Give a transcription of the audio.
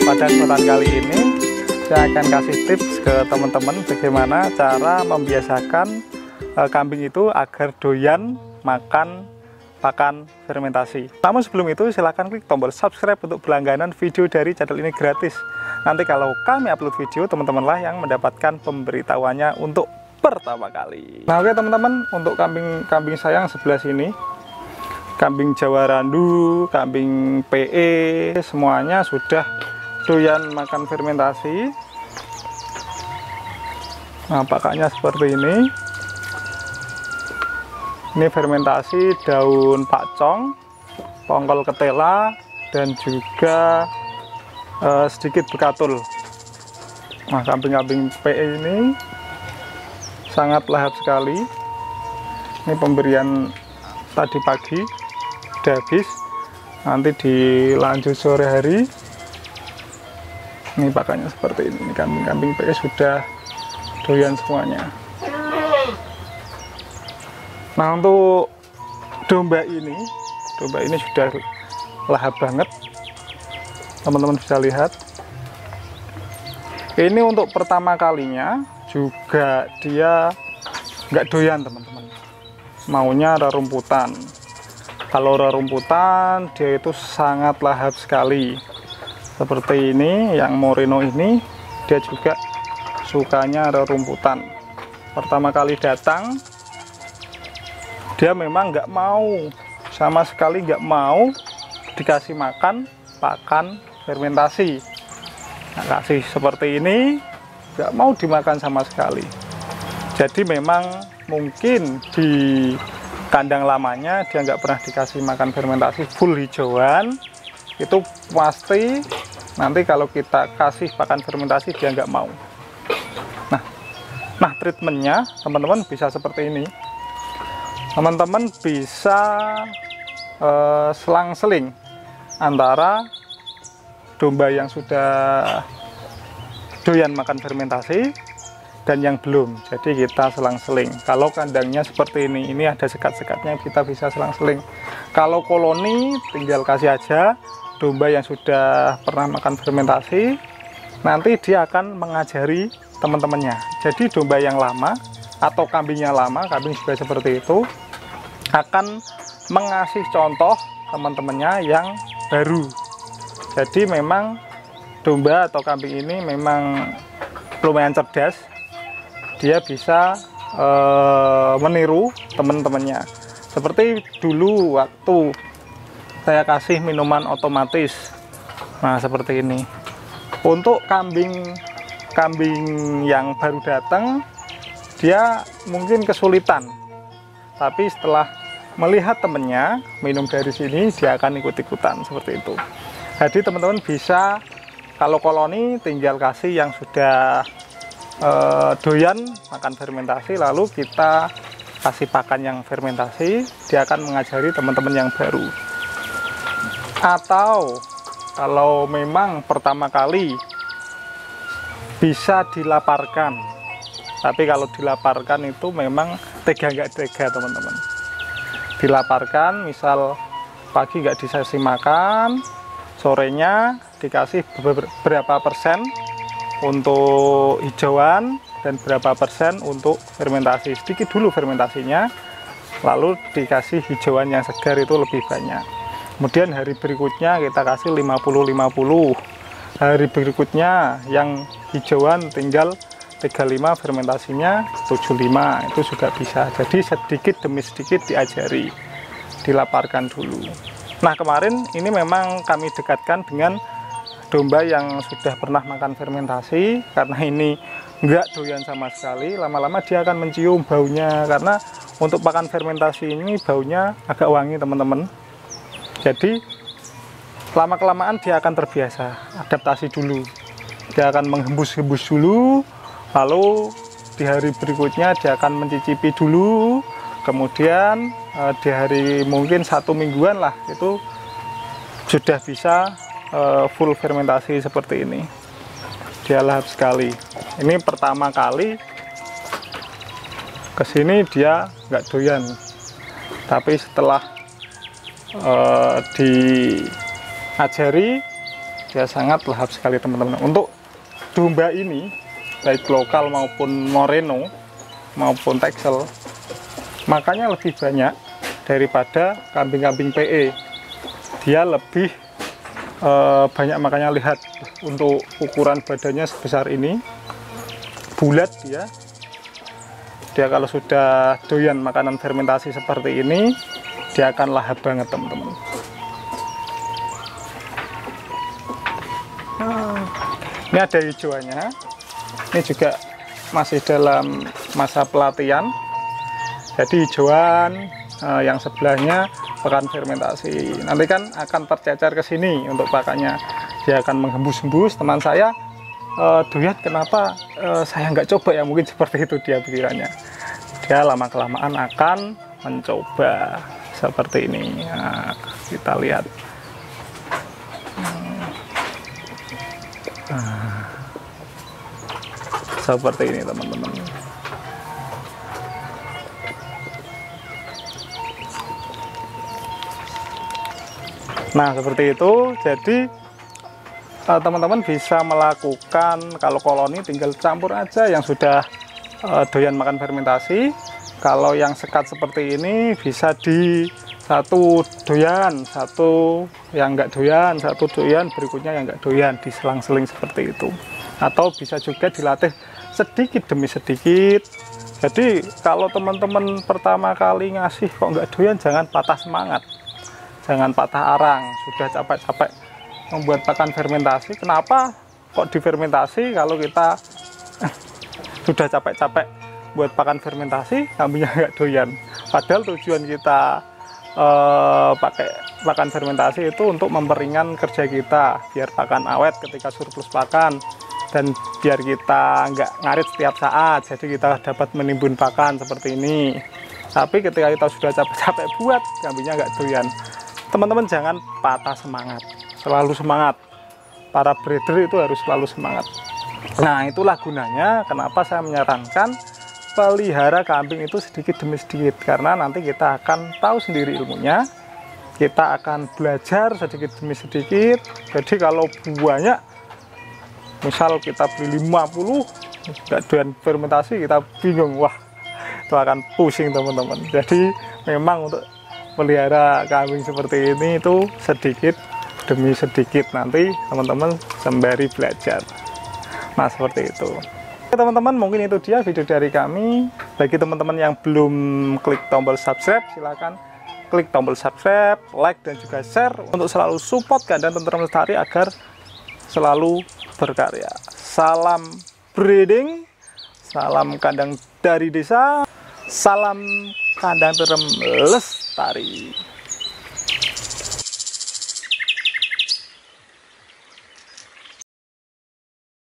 pada kesempatan kali ini saya akan kasih tips ke teman-teman bagaimana cara membiasakan kambing itu agar doyan makan pakan fermentasi. Namun sebelum itu silahkan klik tombol subscribe untuk berlangganan video dari channel ini gratis. Nanti kalau kami upload video, teman-teman lah yang mendapatkan pemberitahuannya untuk pertama kali. Nah oke teman-teman, untuk kambing saya yang sebelah sini, kambing Jawa Randu, kambing PE, semuanya sudah doyan makan fermentasi. Nah pakannya seperti ini. Ini fermentasi daun pakcong, tongkol ketela, dan juga sedikit bekatul. Nah kambing-kambing PE ini sangat lahap sekali. Ini pemberian tadi pagi udah habis, nanti dilanjut sore hari. Ini pakannya seperti ini. Kambing-kambing PE sudah doyan semuanya. Nah untuk domba ini sudah lahap banget, teman-teman bisa lihat. Ini untuk pertama kalinya juga dia nggak doyan teman-teman, maunya rerumputan. Kalau rerumputan dia itu sangat lahap sekali. Seperti ini yang Moreno ini, dia juga sukanya rerumputan. Pertama kali datang dia memang nggak mau, sama sekali nggak mau dikasih makan pakan fermentasi. Nah, kasih seperti ini nggak mau dimakan sama sekali. Jadi memang mungkin di kandang lamanya dia nggak pernah dikasih makan fermentasi full hijauan, itu pasti nanti kalau kita kasih pakan fermentasi dia nggak mau. Nah treatmentnya teman-teman bisa seperti ini. Teman-teman bisa selang-seling antara domba yang sudah doyan makan fermentasi dan yang belum. Jadi kita selang-seling. Kalau kandangnya seperti ini ada sekat-sekatnya, kita bisa selang-seling. Kalau koloni tinggal kasih aja domba yang sudah pernah makan fermentasi, nanti dia akan mengajari teman-temannya. Jadi domba yang lama atau kambingnya lama, kambing juga seperti itu, akan mengasih contoh teman-temannya yang baru. Jadi memang domba atau kambing ini memang lumayan cerdas, dia bisa meniru teman-temannya. Seperti dulu waktu saya kasih minuman otomatis, nah seperti ini. Untuk kambing yang baru datang, dia mungkin kesulitan, tapi setelah melihat temennya minum dari sini, dia akan ikut-ikutan seperti itu. Jadi teman-teman bisa, kalau koloni tinggal kasih yang sudah doyan makan fermentasi, lalu kita kasih pakan yang fermentasi, dia akan mengajari teman-teman yang baru. Atau kalau memang pertama kali bisa dilaparkan, tapi kalau dilaparkan itu memang tega nggak tega teman-teman. Dilaparkan, misal pagi nggak dikasih makan, sorenya dikasih berapa persen untuk hijauan dan berapa persen untuk fermentasi. Sedikit dulu fermentasinya, lalu dikasih hijauan yang segar itu lebih banyak. Kemudian hari berikutnya kita kasih 50-50. Hari berikutnya yang hijauan tinggal 35, fermentasinya 75, itu juga bisa. Jadi sedikit demi sedikit diajari, dilaparkan dulu. Nah kemarin ini memang kami dekatkan dengan domba yang sudah pernah makan fermentasi, karena ini nggak doyan sama sekali. Lama-lama dia akan mencium baunya, karena untuk pakan fermentasi ini baunya agak wangi teman-teman. Jadi lama-kelamaan dia akan terbiasa, adaptasi dulu. Dia akan menghembus-hembus dulu, lalu di hari berikutnya dia akan mencicipi dulu, kemudian di hari mungkin 1 mingguan lah itu sudah bisa full fermentasi seperti ini. Dia lahap sekali. Ini pertama kali kesini dia nggak doyan, tapi setelah diajari dia sangat lahap sekali teman-teman. Untuk domba ini baik lokal maupun Moreno maupun Texel makannya lebih banyak daripada kambing-kambing PE. Dia lebih banyak makannya. Lihat untuk ukuran badannya sebesar ini, bulat dia kalau sudah doyan makanan fermentasi seperti ini, dia akan lahap banget teman-teman. Ini ada hijauannya, ini juga masih dalam masa pelatihan. Jadi hijauan yang sebelahnya pakan fermentasi. Nanti kan akan tercecer ke sini untuk pakannya. Dia akan menghembus-hembus. Teman saya doyan, kenapa saya nggak coba ya? Mungkin seperti itu dia pikirannya. Dia lama-kelamaan akan mencoba seperti ini. Nah, kita lihat. Seperti ini teman-teman. Nah seperti itu. Jadi teman-teman bisa melakukan, kalau koloni tinggal campur aja yang sudah doyan makan fermentasi. Kalau yang sekat seperti ini bisa di satu doyan, satu yang enggak doyan, satu doyan, berikutnya yang enggak doyan, diselang-seling seperti itu. Atau bisa juga dilatih sedikit demi sedikit. Jadi kalau teman-teman pertama kali ngasih kok enggak doyan, jangan patah semangat, jangan patah arang. Sudah capek-capek membuat pakan fermentasi, kenapa kok difermentasi kalau kita sudah capek-capek buat pakan fermentasi, kambingnya nggak doyan. Padahal tujuan kita pakai pakan fermentasi itu untuk memperingan kerja kita, biar pakan awet ketika surplus pakan, dan biar kita nggak ngarit setiap saat. Jadi kita dapat menimbun pakan seperti ini. Tapi ketika kita sudah capek-capek buat, kambingnya nggak doyan. Teman-teman jangan patah semangat, selalu semangat. Para breeder itu harus selalu semangat. Nah itulah gunanya kenapa saya menyarankan pelihara kambing itu sedikit demi sedikit, karena nanti kita akan tahu sendiri ilmunya, kita akan belajar sedikit demi sedikit. Jadi kalau banyak, misal kita beli 50 nggak doyan fermentasi, kita bingung, wah itu akan pusing teman-teman. Jadi memang untuk pelihara kambing seperti ini itu sedikit demi sedikit, nanti teman-teman sembari belajar. Nah seperti itu. Oke teman-teman, mungkin itu dia video dari kami. Bagi teman-teman yang belum klik tombol subscribe, silahkan klik tombol subscribe, like, dan juga share untuk selalu support Kandang Tentrem Lestari agar selalu berkarya. Salam breeding, salam kandang dari desa, salam Kandang Tentrem Lestari.